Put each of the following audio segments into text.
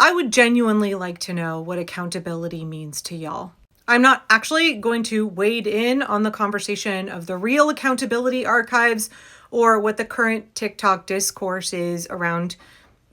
I would genuinely like to know what accountability means to y'all. I'm not actually going to wade in on the conversation of the real accountability archives or what the current TikTok discourse is around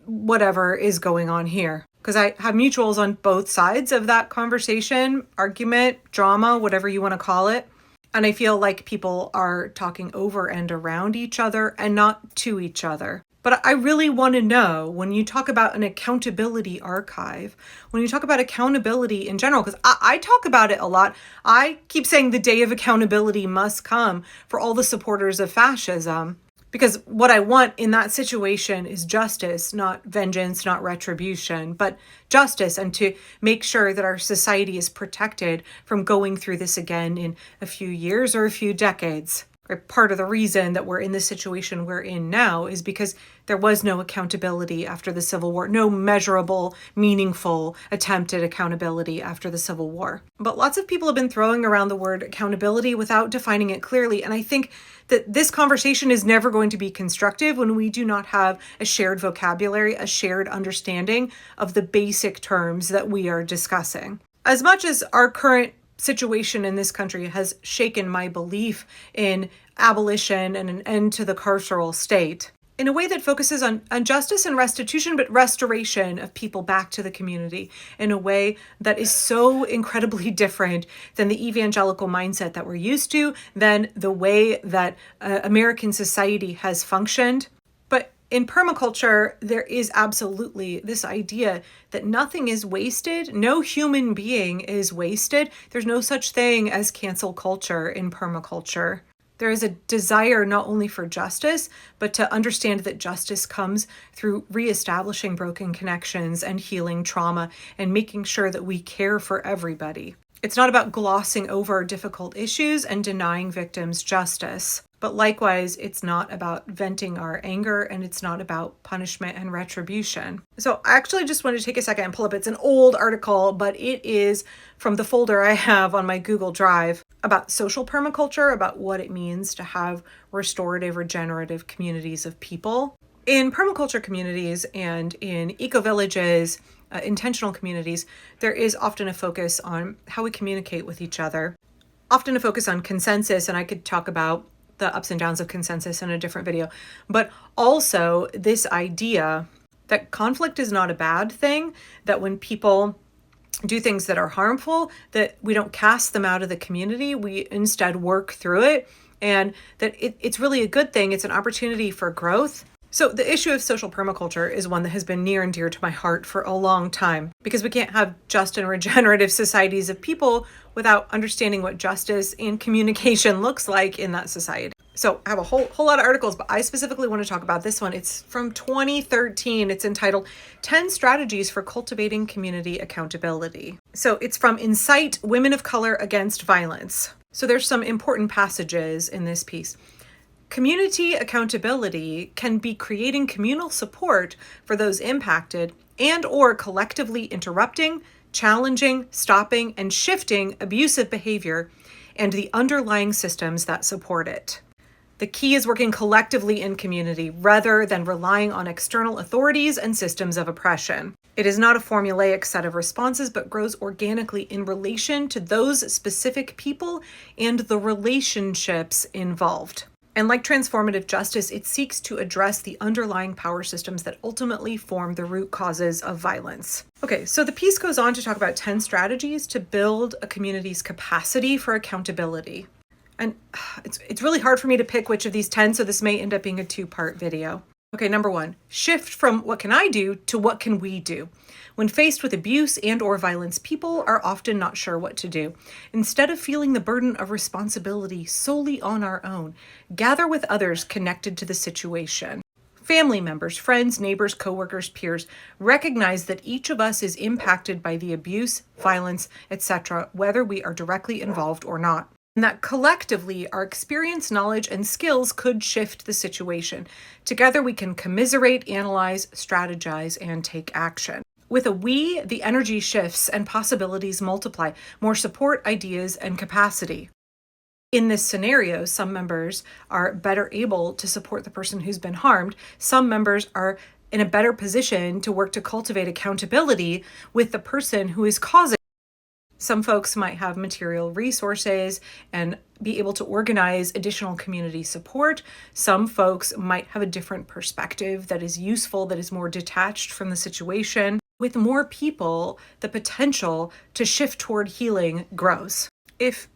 whatever is going on here. Because I have mutuals on both sides of that conversation, argument, drama, whatever you want to call it. And I feel like people are talking over and around each other and not to each other. But I really want to know, when you talk about an accountability archive, when you talk about accountability in general, because I talk about it a lot. I keep saying the day of accountability must come for all the supporters of fascism. Because what I want in that situation is justice, not vengeance, not retribution, but justice, and to make sure that our society is protected from going through this again in a few years or a few decades. Part of the reason that we're in the situation we're in now is because there was no accountability after the Civil War, no measurable, meaningful attempt at accountability after the Civil War. But lots of people have been throwing around the word accountability without defining it clearly. And I think that this conversation is never going to be constructive when we do not have a shared vocabulary, a shared understanding of the basic terms that we are discussing. As much as our current situation in this country has shaken my belief in abolition and an end to the carceral state, in a way that focuses on justice and restitution, but restoration of people back to the community in a way that is so incredibly different than the evangelical mindset that we're used to, than the way that American society has functioned. But in permaculture, there is absolutely this idea that nothing is wasted. No human being is wasted. There's no such thing as cancel culture in permaculture. There is a desire not only for justice, but to understand that justice comes through reestablishing broken connections and healing trauma and making sure that we care for everybody. It's not about glossing over difficult issues and denying victims justice. But likewise, it's not about venting our anger, and it's not about punishment and retribution. So I actually just wanted to take a second and pull up. It's an old article, but it is from the folder I have on my Google Drive about social permaculture, about what it means to have restorative, regenerative communities of people. In permaculture communities and in eco-villages, intentional communities, there is often a focus on how we communicate with each other, often a focus on consensus, and I could talk about the ups and downs of consensus in a different video, but also this idea that conflict is not a bad thing, that when people do things that are harmful, that we don't cast them out of the community, we instead work through it, and that it's really a good thing. It's an opportunity for growth. So the issue of social permaculture is one that has been near and dear to my heart for a long time, because we can't have just and regenerative societies of people without understanding what justice and communication looks like in that society. So I have a whole lot of articles, but I specifically want to talk about this one. It's from 2013. It's entitled 10 Strategies for Cultivating Community Accountability. So it's from Incite Women of Color Against Violence. So there's some important passages in this piece. Community accountability can be creating communal support for those impacted and or collectively interrupting, challenging, stopping, and shifting abusive behavior and the underlying systems that support it. The key is working collectively in community rather than relying on external authorities and systems of oppression. It is not a formulaic set of responses, but grows organically in relation to those specific people and the relationships involved. And like transformative justice, it seeks to address the underlying power systems that ultimately form the root causes of violence. Okay, so the piece goes on to talk about 10 strategies to build a community's capacity for accountability. And it's really hard for me to pick which of these 10, so this may end up being a 2-part video. Okay, number 1, shift from what can I do to what can we do? When faced with abuse and or violence, people are often not sure what to do. Instead of feeling the burden of responsibility solely on our own, gather with others connected to the situation. Family members, friends, neighbors, coworkers, peers, recognize that each of us is impacted by the abuse, violence, etc., whether we are directly involved or not. And that collectively, our experience, knowledge, and skills could shift the situation. Together, we can commiserate, analyze, strategize, and take action. With a we, the energy shifts and possibilities multiply, more support, ideas, and capacity. In this scenario, some members are better able to support the person who's been harmed. Some members are in a better position to work to cultivate accountability with the person who is causing. Some folks might have material resources and be able to organize additional community support. Some folks might have a different perspective that is useful, that is more detached from the situation. With more people, the potential to shift toward healing grows. If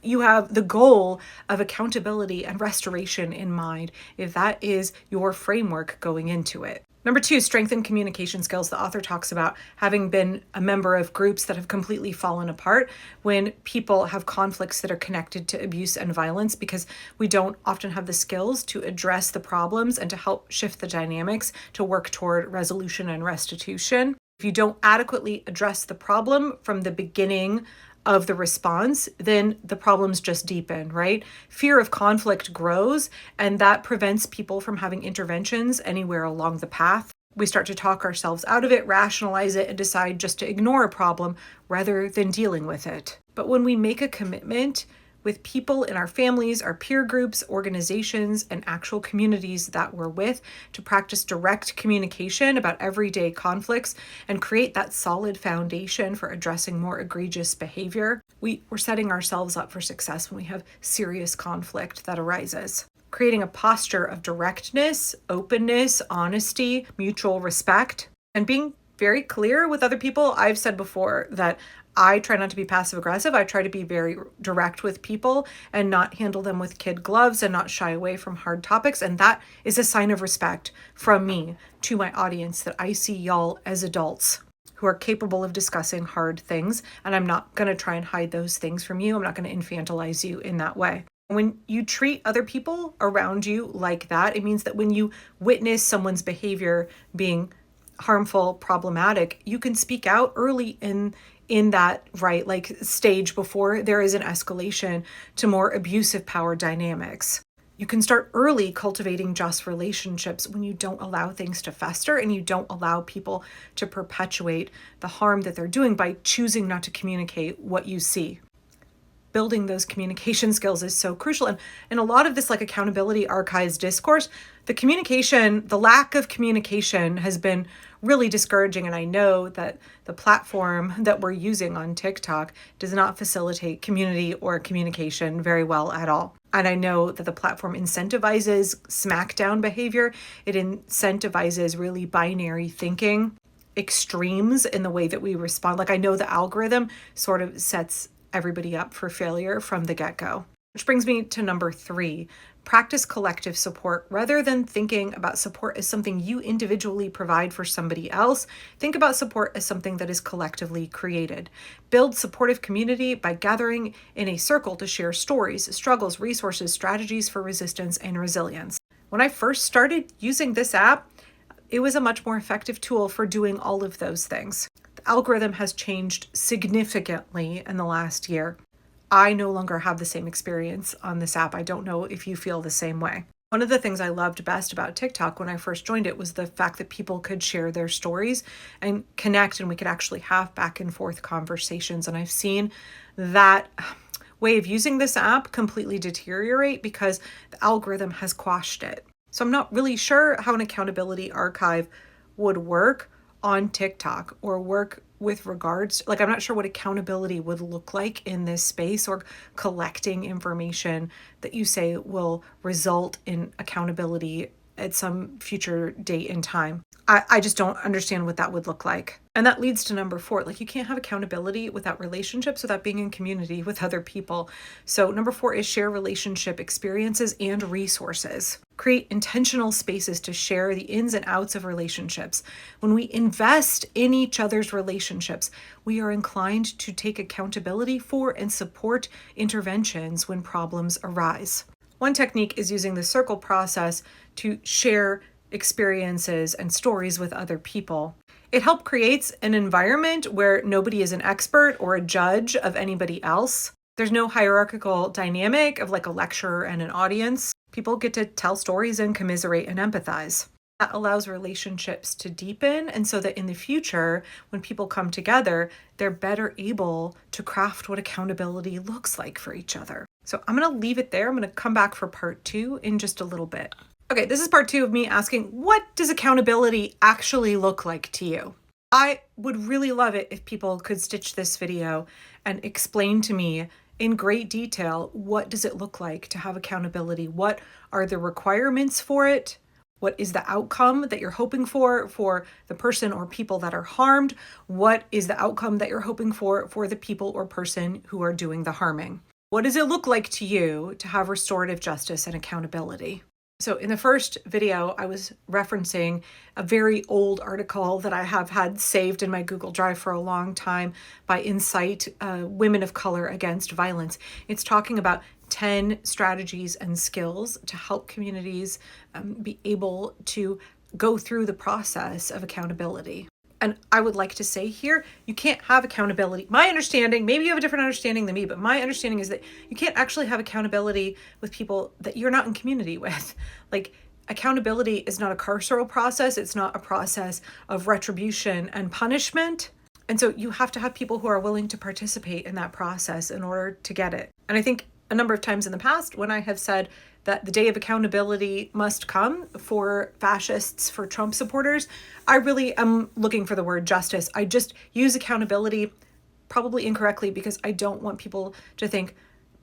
you have the goal of accountability and restoration in mind, if that is your framework going into it. Number 2, strengthen communication skills. The author talks about having been a member of groups that have completely fallen apart when people have conflicts that are connected to abuse and violence, because we don't often have the skills to address the problems and to help shift the dynamics to work toward resolution and restitution. If you don't adequately address the problem from the beginning of the response, then the problems just deepen, right? Fear of conflict grows, and that prevents people from having interventions anywhere along the path. We start to talk ourselves out of it, rationalize it, and decide just to ignore a problem rather than dealing with it. But when we make a commitment with people in our families, our peer groups, organizations, and actual communities that we're with to practice direct communication about everyday conflicts and create that solid foundation for addressing more egregious behavior, we're setting ourselves up for success when we have serious conflict that arises. Creating a posture of directness, openness, honesty, mutual respect, and being very clear with other people. I've said before that I try not to be passive aggressive. I try to be very direct with people and not handle them with kid gloves and not shy away from hard topics. And that is a sign of respect from me to my audience, that I see y'all as adults who are capable of discussing hard things. And I'm not going to try and hide those things from you. I'm not going to infantilize you in that way. When you treat other people around you like that, it means that when you witness someone's behavior being harmful, problematic, you can speak out early in that stage before there is an escalation to more abusive power dynamics. You can start early cultivating just relationships when you don't allow things to fester and you don't allow people to perpetuate the harm that they're doing by choosing not to communicate what you see. Building those communication skills is so crucial. And in a lot of this accountability archives discourse, the lack of communication has been really discouraging. And I know that the platform that we're using on TikTok does not facilitate community or communication very well at all. And I know that the platform incentivizes smackdown behavior. It incentivizes really binary thinking, extremes in the way that we respond. I know the algorithm sort of sets everybody up for failure from the get-go. Which brings me to number 3, practice collective support. Rather than thinking about support as something you individually provide for somebody else, think about support as something that is collectively created. Build supportive community by gathering in a circle to share stories, struggles, resources, strategies for resistance and resilience. When I first started using this app, it was a much more effective tool for doing all of those things. The algorithm has changed significantly in the last year. I no longer have the same experience on this app. I don't know if you feel the same way. One of the things I loved best about TikTok when I first joined it was the fact that people could share their stories and connect, and we could actually have back and forth conversations. And I've seen that way of using this app completely deteriorate because the algorithm has quashed it. So I'm not really sure how an accountability archive would work on TikTok or work with regards, I'm not sure what accountability would look like in this space, or collecting information that you say will result in accountability at some future date and time. I just don't understand what that would look like. And that leads to number 4. You can't have accountability without relationships, without being in community with other people. So number 4 is share relationship experiences and resources. Create intentional spaces to share the ins and outs of relationships. When we invest in each other's relationships, we are inclined to take accountability for and support interventions when problems arise. One technique is using the circle process to share experiences and stories with other people. It helps create an environment where nobody is an expert or a judge of anybody else. There's no hierarchical dynamic of a lecturer and an audience. People get to tell stories and commiserate and empathize. That allows relationships to deepen, and so that in the future, when people come together, they're better able to craft what accountability looks like for each other. So I'm going to leave it there. I'm going to come back for part 2 in just a little bit. Okay, this is part 2 of me asking, what does accountability actually look like to you? I would really love it if people could stitch this video and explain to me in great detail, what does it look like to have accountability? What are the requirements for it? What is the outcome that you're hoping for the person or people that are harmed? What is the outcome that you're hoping for the people or person who are doing the harming? What does it look like to you to have restorative justice and accountability? So in the first video, I was referencing a very old article that I have had saved in my Google Drive for a long time by Insight, Women of Color Against Violence. It's talking about 10 strategies and skills to help communities be able to go through the process of accountability. And I would like to say here, you can't have accountability. My understanding, maybe you have a different understanding than me, but my understanding is that you can't actually have accountability with people that you're not in community with. Like, accountability is not a carceral process. It's not a process of retribution and punishment. And so you have to have people who are willing to participate in that process in order to get it. And I think a number of times in the past, when I have said that the day of accountability must come for fascists, for Trump supporters, I really am looking for the word justice. I just use accountability probably incorrectly because I don't want people to think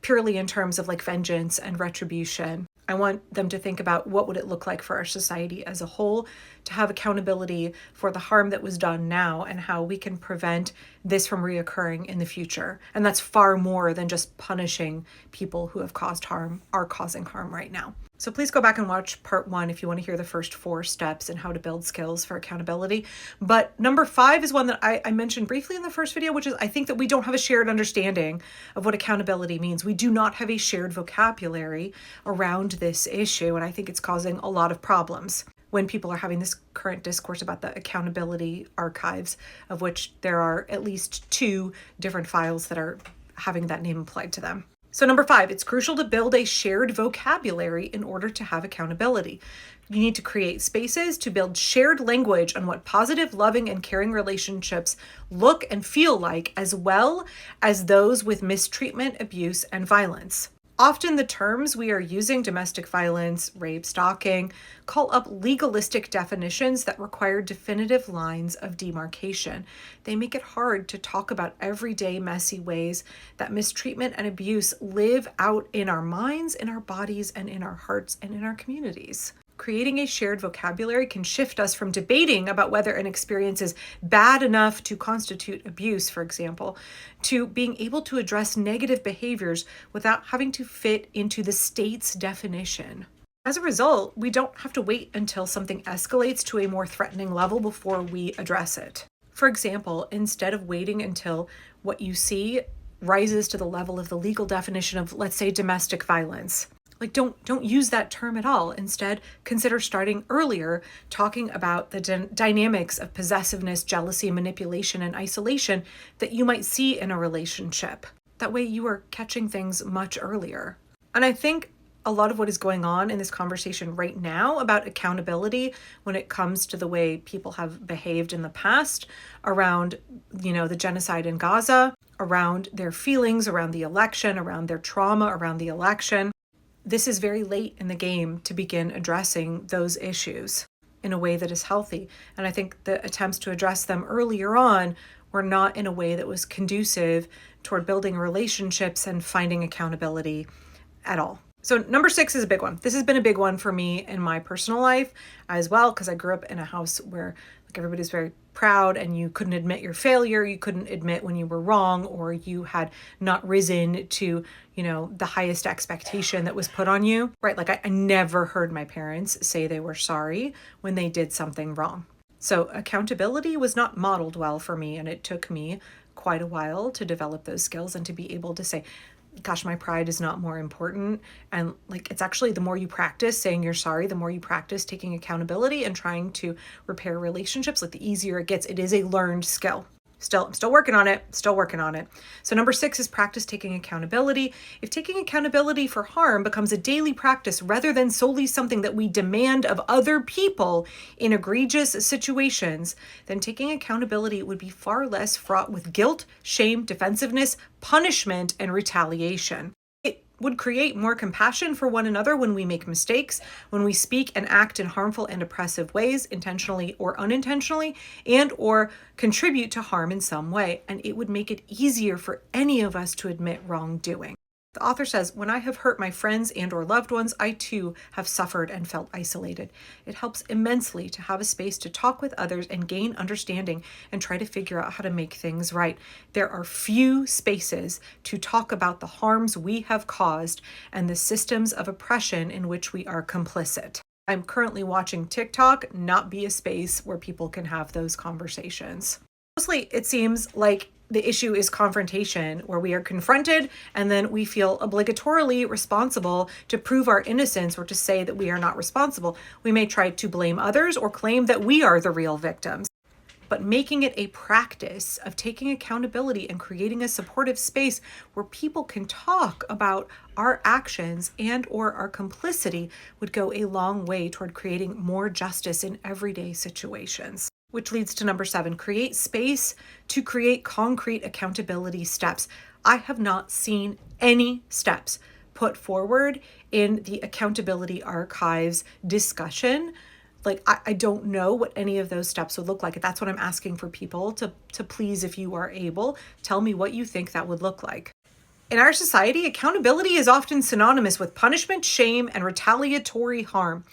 purely in terms of like vengeance and retribution. I want them to think about what would it look like for our society as a whole to have accountability for the harm that was done now and how we can prevent this from reoccurring in the future. And that's far more than just punishing people who have caused harm, are causing harm right now. So please go back and watch part 1 if you want to hear the first 4 steps in how to build skills for accountability. But number 5 is one that I mentioned briefly in the first video, which is I think that we don't have a shared understanding of what accountability means. We do not have a shared vocabulary around this issue, and I think it's causing a lot of problems when people are having this current discourse about the accountability archives, of which there are at least 2 different files that are having that name applied to them. So number 5, it's crucial to build a shared vocabulary in order to have accountability. You need to create spaces to build shared language on what positive, loving, and caring relationships look and feel like, as well as those with mistreatment, abuse, and violence. Often the terms we are using, domestic violence, rape, stalking, call up legalistic definitions that require definitive lines of demarcation. They make it hard to talk about everyday messy ways that mistreatment and abuse live out in our minds, in our bodies, and in our hearts and in our communities. Creating a shared vocabulary can shift us from debating about whether an experience is bad enough to constitute abuse, for example, to being able to address negative behaviors without having to fit into the state's definition. As a result, we don't have to wait until something escalates to a more threatening level before we address it. For example, instead of waiting until what you see rises to the level of the legal definition of, let's say, domestic violence, like, don't use that term at all. Instead, consider starting earlier, talking about the dynamics of possessiveness, jealousy, manipulation, and isolation that you might see in a relationship. That way you are catching things much earlier. And I think a lot of what is going on in this conversation right now about accountability when it comes to the way people have behaved in the past around, the genocide in Gaza, around their feelings, around the election, around their trauma, around the election. This is very late in the game to begin addressing those issues in a way that is healthy. And I think the attempts to address them earlier on were not in a way that was conducive toward building relationships and finding accountability at all. So number 6 is a big one. This has been a big one for me in my personal life as well, because I grew up in a house where everybody's very proud and you couldn't admit your failure. You couldn't admit when you were wrong or you had not risen to, the highest expectation that was put on you, right? Like I never heard my parents say they were sorry when they did something wrong. So accountability was not modeled well for me, and it took me quite a while to develop those skills and to be able to say, gosh, my pride is not more important. And it's actually the more you practice saying you're sorry, the more you practice taking accountability and trying to repair relationships, the easier it gets. It is a learned skill. I'm still working on it. So number 6 is practice taking accountability. If taking accountability for harm becomes a daily practice rather than solely something that we demand of other people in egregious situations, then taking accountability would be far less fraught with guilt, shame, defensiveness, punishment, and retaliation. It would create more compassion for one another when we make mistakes, when we speak and act in harmful and oppressive ways, intentionally or unintentionally, and or contribute to harm in some way. And it would make it easier for any of us to admit wrongdoing. The author says, when I have hurt my friends and or loved ones, I too have suffered and felt isolated. It helps immensely to have a space to talk with others and gain understanding and try to figure out how to make things right. There are few spaces to talk about the harms we have caused and the systems of oppression in which we are complicit. I'm currently watching TikTok not be a space where people can have those conversations. Mostly, it seems like the issue is confrontation, where we are confronted and then we feel obligatorily responsible to prove our innocence or to say that we are not responsible. We may try to blame others or claim that we are the real victims. But making it a practice of taking accountability and creating a supportive space where people can talk about our actions and or our complicity would go a long way toward creating more justice in everyday situations. Which leads to number 7, create space to create concrete accountability steps. I have not seen any steps put forward in the accountability archives discussion. Like, I don't know what any of those steps would look like. That's what I'm asking for people to please, if you are able, tell me what you think that would look like. In our society, accountability is often synonymous with punishment, shame, and retaliatory harm.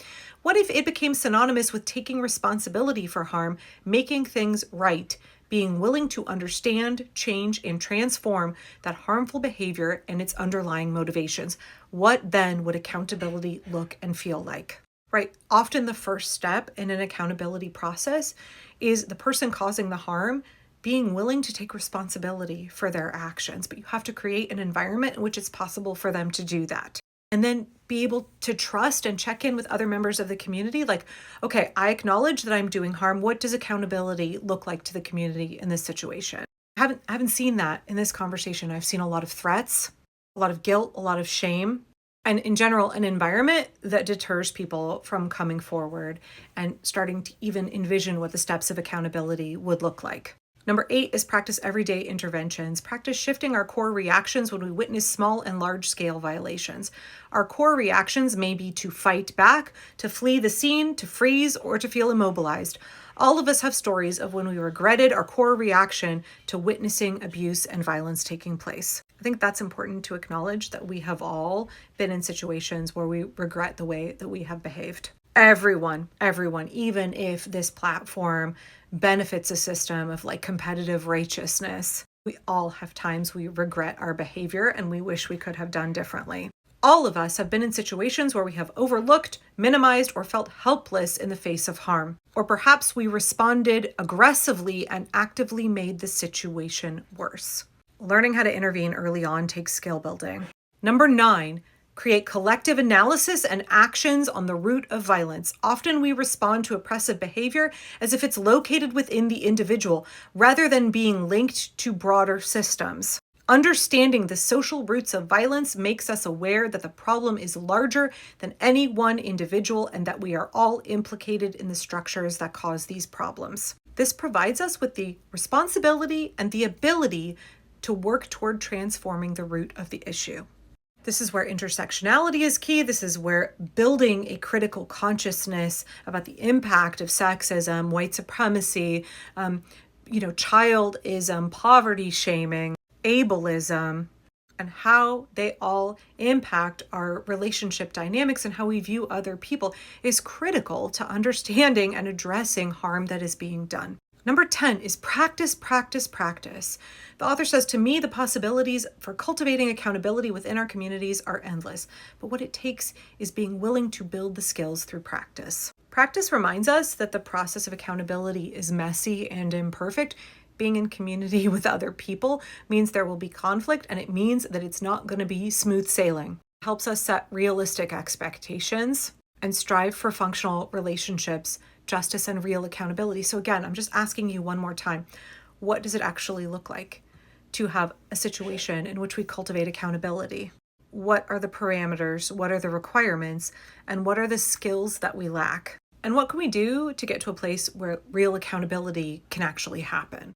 What if it became synonymous with taking responsibility for harm, making things right, being willing to understand, change, and transform that harmful behavior and its underlying motivations? What then would accountability look and feel like? Right? Often the first step in an accountability process is the person causing the harm being willing to take responsibility for their actions, but you have to create an environment in which it's possible for them to do that. And then be able to trust and check in with other members of the community. Like, okay, I acknowledge that I'm doing harm. What does accountability look like to the community in this situation? I haven't seen that in this conversation. I've seen a lot of threats, a lot of guilt, a lot of shame, and in general, an environment that deters people from coming forward and starting to even envision what the steps of accountability would look like. Number 8 is practice everyday interventions. Practice shifting our core reactions when we witness small and large scale violations. Our core reactions may be to fight back, to flee the scene, to freeze, or to feel immobilized. All of us have stories of when we regretted our core reaction to witnessing abuse and violence taking place. I think that's important to acknowledge, that we have all been in situations where we regret the way that we have behaved. Everyone, even if this platform benefits a system of like competitive righteousness, we all have times we regret our behavior and we wish we could have done differently. All of us have been in situations where we have overlooked, minimized, or felt helpless in the face of harm. Or perhaps we responded aggressively and actively made the situation worse. Learning how to intervene early on takes skill building. Number 9, create collective analysis and actions on the root of violence. Often we respond to oppressive behavior as if it's located within the individual, rather than being linked to broader systems. Understanding the social roots of violence makes us aware that the problem is larger than any one individual and that we are all implicated in the structures that cause these problems. This provides us with the responsibility and the ability to work toward transforming the root of the issue. This is where intersectionality is key. This is where building a critical consciousness about the impact of sexism, white supremacy, childism, poverty shaming, ableism, and how they all impact our relationship dynamics and how we view other people is critical to understanding and addressing harm that is being done. Number 10 is practice, practice, practice. The author says, to me, the possibilities for cultivating accountability within our communities are endless, but what it takes is being willing to build the skills through practice. Practice reminds us that the process of accountability is messy and imperfect. Being in community with other people means there will be conflict, and it means that it's not going to be smooth sailing. It helps us set realistic expectations and strive for functional relationships, justice, and real accountability. So again, I'm just asking you one more time, what does it actually look like to have a situation in which we cultivate accountability? What are the parameters? What are the requirements? And what are the skills that we lack? And what can we do to get to a place where real accountability can actually happen?